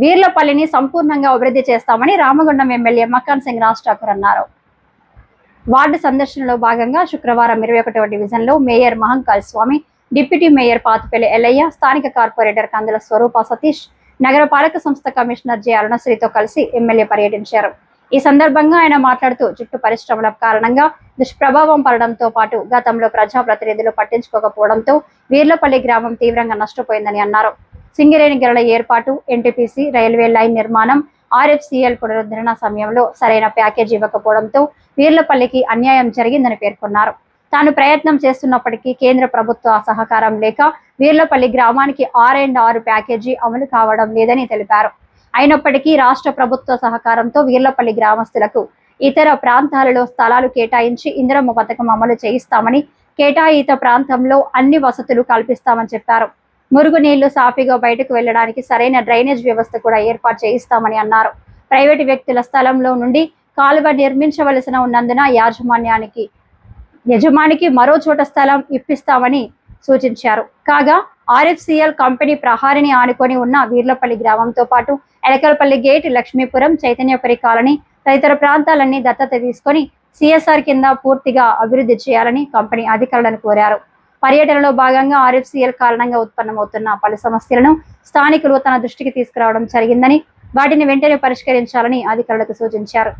వీర్లపల్లిని సంపూర్ణంగా అభివృద్ధి చేస్తామని రామగుండం ఎమ్మెల్యే మకాన్ సింగ్ రాజ్ ఠాకూర్ అన్నారు. వార్డు సందర్శనలో భాగంగా శుక్రవారం 21వ డివిజన్లో మేయర్ మహంకాళ్ స్వామి, డిప్యూటీ మేయర్ పాతిపల్లి ఎల్లయ్య, స్థానిక కార్పొరేటర్ కందుల స్వరూప సతీష్, నగరపాలక సంస్థ కమిషనర్ జె అరుణశ్రీతో కలిసి ఎమ్మెల్యే పర్యటించారు. ఈ సందర్భంగా ఆయన మాట్లాడుతూ జుట్టు పరిశ్రమల కారణంగా దుష్ప్రభావం పడడంతో పాటు గతంలో ప్రజాప్రతినిధులు పట్టించుకోకపోవడంతో వీర్లపల్లి గ్రామం తీవ్రంగా నష్టపోయిందని అన్నారు. సింగరేణి గెలల ఏర్పాటు, ఎన్టీపీసీ, రైల్వే లైన్ నిర్మాణం, ఆర్ఎఫ్సిఎల్ పునరుద్ధరణ సమయంలో సరైన ప్యాకేజీ ఇవ్వకపోవడంతో వీర్లపల్లికి అన్యాయం జరిగిందని పేర్కొన్నారు. తాను ప్రయత్నం చేస్తున్నప్పటికీ కేంద్ర ప్రభుత్వ సహకారం లేక వీర్లపల్లి గ్రామానికి R&R ప్యాకేజీ అమలు కావడం లేదని తెలిపారు. అయినప్పటికీ రాష్ట్ర ప్రభుత్వ సహకారంతో వీర్లపల్లి గ్రామస్తులకు ఇతర ప్రాంతాలలో స్థలాలు కేటాయించి ఇందిరమ్మ పథకం అమలు చేయిస్తామని, కేటాయిత ప్రాంతంలో అన్ని వసతులు కల్పిస్తామని చెప్పారు. మురుగునీళ్లు సాఫీగా బయటకు వెళ్లడానికి సరైన డ్రైనేజ్ వ్యవస్థ కూడా ఏర్పాటు చేయిస్తామని అన్నారు. ప్రైవేటు వ్యక్తుల స్థలంలో నుండి కాలువ నిర్మించవలసిన ఉన్నందున యజమానికి మరో చోట స్థలం ఇప్పిస్తామని సూచించారు. కాగా ఆర్ఎఫ్సిఎల్ కంపెనీ ప్రహారిని ఆనుకొని ఉన్న వీర్లపల్లి గ్రామంతో పాటు ఎలకలపల్లి గేట్, లక్ష్మీపురం, చైతన్యపురి కాలనీ తదితర ప్రాంతాలన్నీ దత్తత తీసుకొని సిఎస్ఆర్ కింద పూర్తిగా అభివృద్ధి చేయాలని కంపెనీ అధికారులను కోరారు. పర్యటనలో భాగంగా ఆర్ఎఫ్సిఎల్ కారణంగా ఉత్పన్నమవుతున్న పలు సమస్యలను స్థానికులు తన దృష్టికి తీసుకురావడం జరిగిందని, వాటిని వెంటనే పరిష్కరించాలని అధికారులకు సూచించారు.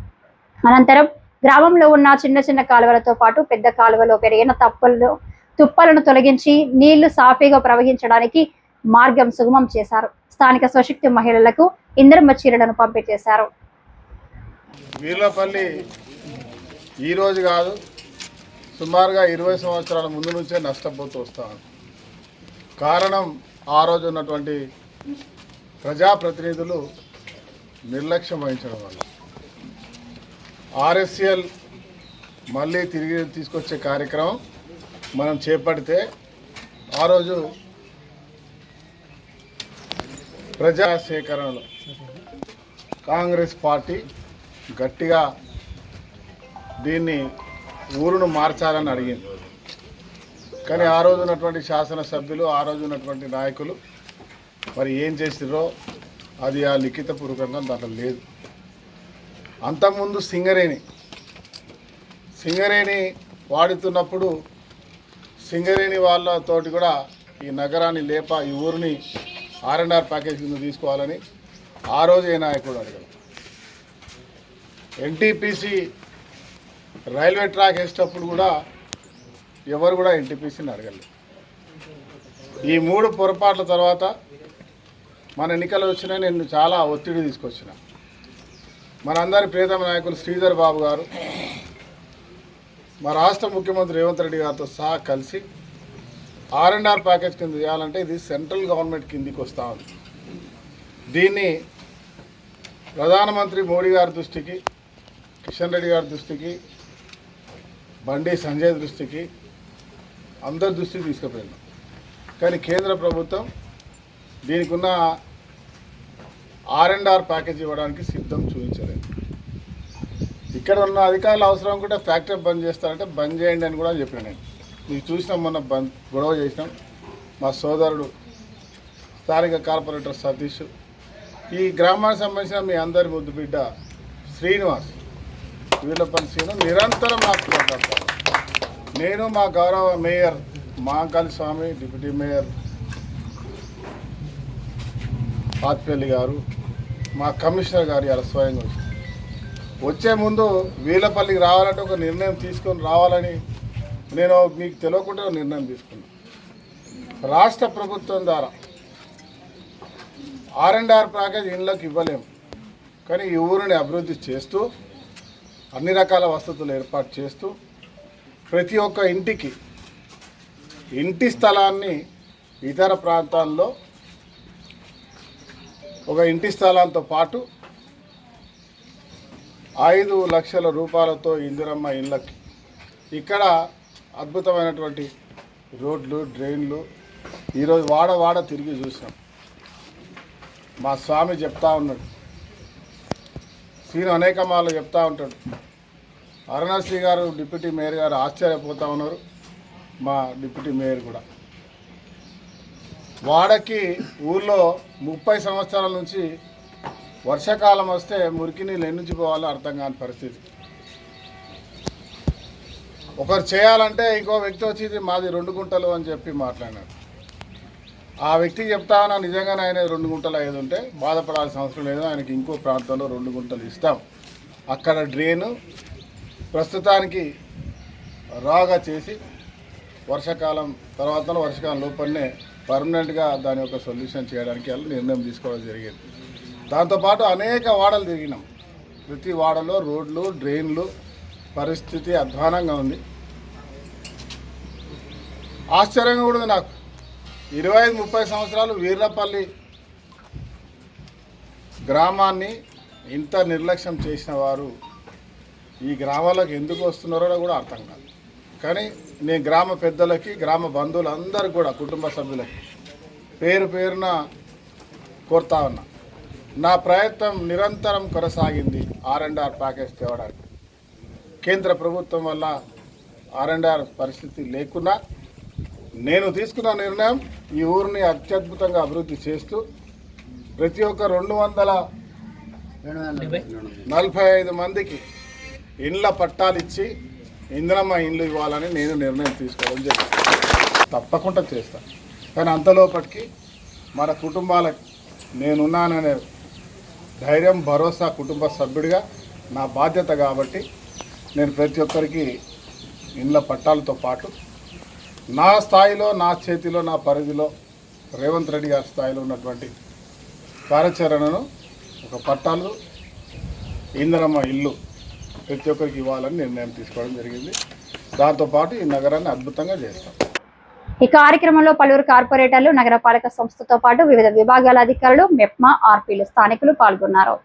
అనంతరం గ్రామంలో ఉన్న చిన్న చిన్న కాలువలతో పాటు పెద్ద కాలువలో పెరిగిన తుప్పలను తొలగించి నీళ్లు సాఫీగా ప్రవహించడానికి మార్గం సుగమం చేశారు. స్థానిక స్వశక్తి మహిళలకు ఇందిరమ్మ చీరలను పంపిణీ చేశారు. వీర్లపల్లి ఈరోజు కాదు, సుమారుగా 20 సంవత్సరాల ముందు నుంచే నష్టపోతూ వస్తాను. కారణం ఆ రోజు ఉన్నటువంటి ప్రజాప్రతినిధులు నిర్లక్ష్యం వహించడం వల్ల. ఆర్ఎస్ఎల్ మళ్ళీ తిరిగి తీసుకొచ్చే కార్యక్రమం మనం చేపడితే ఆ రోజు ప్రజా సేకరణలో కాంగ్రెస్ పార్టీ గట్టిగా దీన్ని ఊరును మార్చాలని అడిగింది. కానీ ఆ రోజు ఉన్నటువంటి శాసనసభ్యులు, ఆ రోజు ఉన్నటువంటి నాయకులు మరి ఏం చేసిరో అది ఆ లిఖితపూర్వకంగా దాంట్లో లేదు. అంతకుముందు సింగరేణి వాడుతున్నప్పుడు సింగరేణి వాళ్ళతోటి కూడా ఈ నగరాన్ని ఈ ఊరిని R&R ప్యాకేజ్ కింద తీసుకోవాలని ఆ రోజు ఏ నాయకుడు అడగడు. ఎన్టీపీసీ రైల్వే ట్రాక్ వేసేటప్పుడు కూడా ఎవరు కూడా ఎన్టీపీసీని అడగలేదు. ఈ 3 పొరపాట్ల తర్వాత మన ఎన్నికలు వచ్చినాయి. నేను చాలా ఒత్తిడి తీసుకొచ్చిన మనందరి ప్రియతమ నాయకులు శ్రీధర్ బాబు గారు, మా రాష్ట్ర ముఖ్యమంత్రి రేవంత్ రెడ్డి గారితో సహా కలిసి R&R ప్యాకేజ్ కింద చేయాలంటే ఇది సెంట్రల్ గవర్నమెంట్ కిందికి వస్తూ ఉంది. దీన్ని ప్రధానమంత్రి మోడీ గారి దృష్టికి, కిషన్ రెడ్డి గారి దృష్టికి, బండి సంజయ్ దృష్టికి, అందరి దృష్టికి తీసుకుపోయినాం. కానీ కేంద్ర ప్రభుత్వం దీనికి ఉన్న R&R ప్యాకేజ్ ఇవ్వడానికి సిద్ధం చూపించలేదు. ఇక్కడ ఉన్న అధికారులు అవసరం అనుకుంటే ఫ్యాక్టరీ బంద్ చేస్తారంటే బంద్ చేయండి అని కూడా చెప్పిన. నేను మీకు చూసినాం, మొన్న గొడవ చేసినాం. మా సోదరుడు స్థానిక కార్పొరేటర్ సతీష్, ఈ గ్రామానికి సంబంధించిన మీ అందరి ముద్దు బిడ్డ శ్రీనివాస్, వీర్లపల్లి శ్రీను నిరంతరం నాకు పోట్లాడతారు. నేను మా గౌరవ మేయర్ మహంకాళి స్వామి, డిప్యూటీ మేయర్ పాతిపల్లి గారు, మా కమిషనర్ గారు ఇలా స్వయంగా వచ్చే ముందు వీర్లపల్లికి రావాలంటే ఒక నిర్ణయం తీసుకొని రావాలని నేను మీకు తెలియకుండా నిర్ణయం తీసుకున్నాను. రాష్ట్ర ప్రభుత్వం ద్వారా R&R ప్యాకేజ్ ఇళ్ళకి ఇవ్వలేము, కానీ ఈ ఊరిని అభివృద్ధి చేస్తూ అన్ని రకాల వసతులు ఏర్పాటు చేస్తూ ప్రతి ఒక్క ఇంటి స్థలాన్ని ఇతర ప్రాంతాల్లో ఒక ఇంటి స్థలాంతో పాటు 5 లక్షల రూపాయలతో ఇందిరమ్మ ఇళ్ళకి ఇక్కడ అద్భుతమైనటువంటి రోడ్లు, డ్రైన్లు ఈరోజు వాడ తిరిగి చూసాం. మా స్వామి చెప్తా ఉన్నాడు, సీను అనేక మార్లు చెప్తా ఉంటాడు. అరుణశ్రీ గారు, డిప్యూటీ మేయర్ గారు ఆశ్చర్యపోతూ ఉన్నారు. మా డిప్యూటీ మేయర్ కూడా వాడకి ఊర్లో 30 సంవత్సరాల నుంచి వర్షాకాలం వస్తే మురికి నీళ్ళు ఎన్ని నుంచి పోవాలో అర్థం కాని పరిస్థితి. ఒకరు చేయాలంటే ఇంకో వ్యక్తి వచ్చి ఇది మాది 2 గుంటలు అని చెప్పి మాట్లాడినాడు. ఆ వ్యక్తికి చెప్తామన్నా నిజంగానే ఆయన 2 గుంటలు అయ్యేది ఉంటే బాధపడాల్సిన అవసరం లేదు, ఆయనకి ఇంకో ప్రాంతంలో 2 గుంటలు ఇస్తాం. అక్కడ డ్రైను ప్రస్తుతానికి రాగా చేసి వర్షాకాలం లోపలనే పర్మనెంట్గా దాని యొక్క సొల్యూషన్ చేయడానికి వాళ్ళు నిర్ణయం తీసుకోవడం జరిగింది. దాంతోపాటు అనేక వాడలు తిరిగినాం. ప్రతి వాడలో రోడ్లు, డ్రైన్లు పరిస్థితి అధ్వానంగా ఉంది. ఆశ్చర్యంగా కూడా ఉంది నాకు. 25-30 సంవత్సరాలు వీర్లపల్లి గ్రామాన్ని ఇంత నిర్లక్ష్యం చేసిన వారు ఈ గ్రామాలకు ఎందుకు వస్తున్నారో కూడా అర్థం కాదు. కానీ నేను గ్రామ పెద్దలకి, గ్రామ బంధువులందరికీ కూడా, కుటుంబ సభ్యులకి పేరున కోరుతా ఉన్నా. నా ప్రయత్నం నిరంతరం కొనసాగింది R&R ప్యాకేజ్ తేవడానికి. కేంద్ర ప్రభుత్వం వల్ల R&R పరిస్థితి లేకున్నా నేను తీసుకున్న నిర్ణయం ఈ ఊరిని అత్యద్భుతంగా అభివృద్ధి చేస్తూ ప్రతి ఒక్క 245 మందికి ఇండ్ల పట్టాలు ఇచ్చి ఇందిరమ్మ ఇండ్లు ఇవ్వాలని నేను నిర్ణయం తీసుకోవడం జరిగింది. తప్పకుండా చేస్తాను. కానీ అంతలోపటికి మన కుటుంబాలకు నేనున్నాననే ధైర్యం, భరోసా కుటుంబ సభ్యుడిగా నా బాధ్యత కాబట్టి నేను ప్రతి ఒక్కరికి ఇండ్ల పట్టాలతో పాటు నా స్థాయిలో, నా చేతిలో, నా పరిధిలో రేవంత్ రెడ్డి గారి స్థాయిలో ఉన్నటువంటి కార్యాచరణను ఒక పట్టాలు, ఇందిరమ్మ ఇల్లు ప్రతి ఒక్కరికి ఇవ్వాలని నిర్ణయం తీసుకోవడం జరిగింది. దాంతోపాటు ఈ నగరాన్ని అద్భుతంగా చేస్తాం. ఈ కార్యక్రమంలో పలువురు కార్పొరేటర్లు, నగరపాలక సంస్థతో పాటు వివిధ విభాగాల అధికారులు, మెప్మా, ఆర్పీలు, స్థానికులు పాల్గొన్నారు.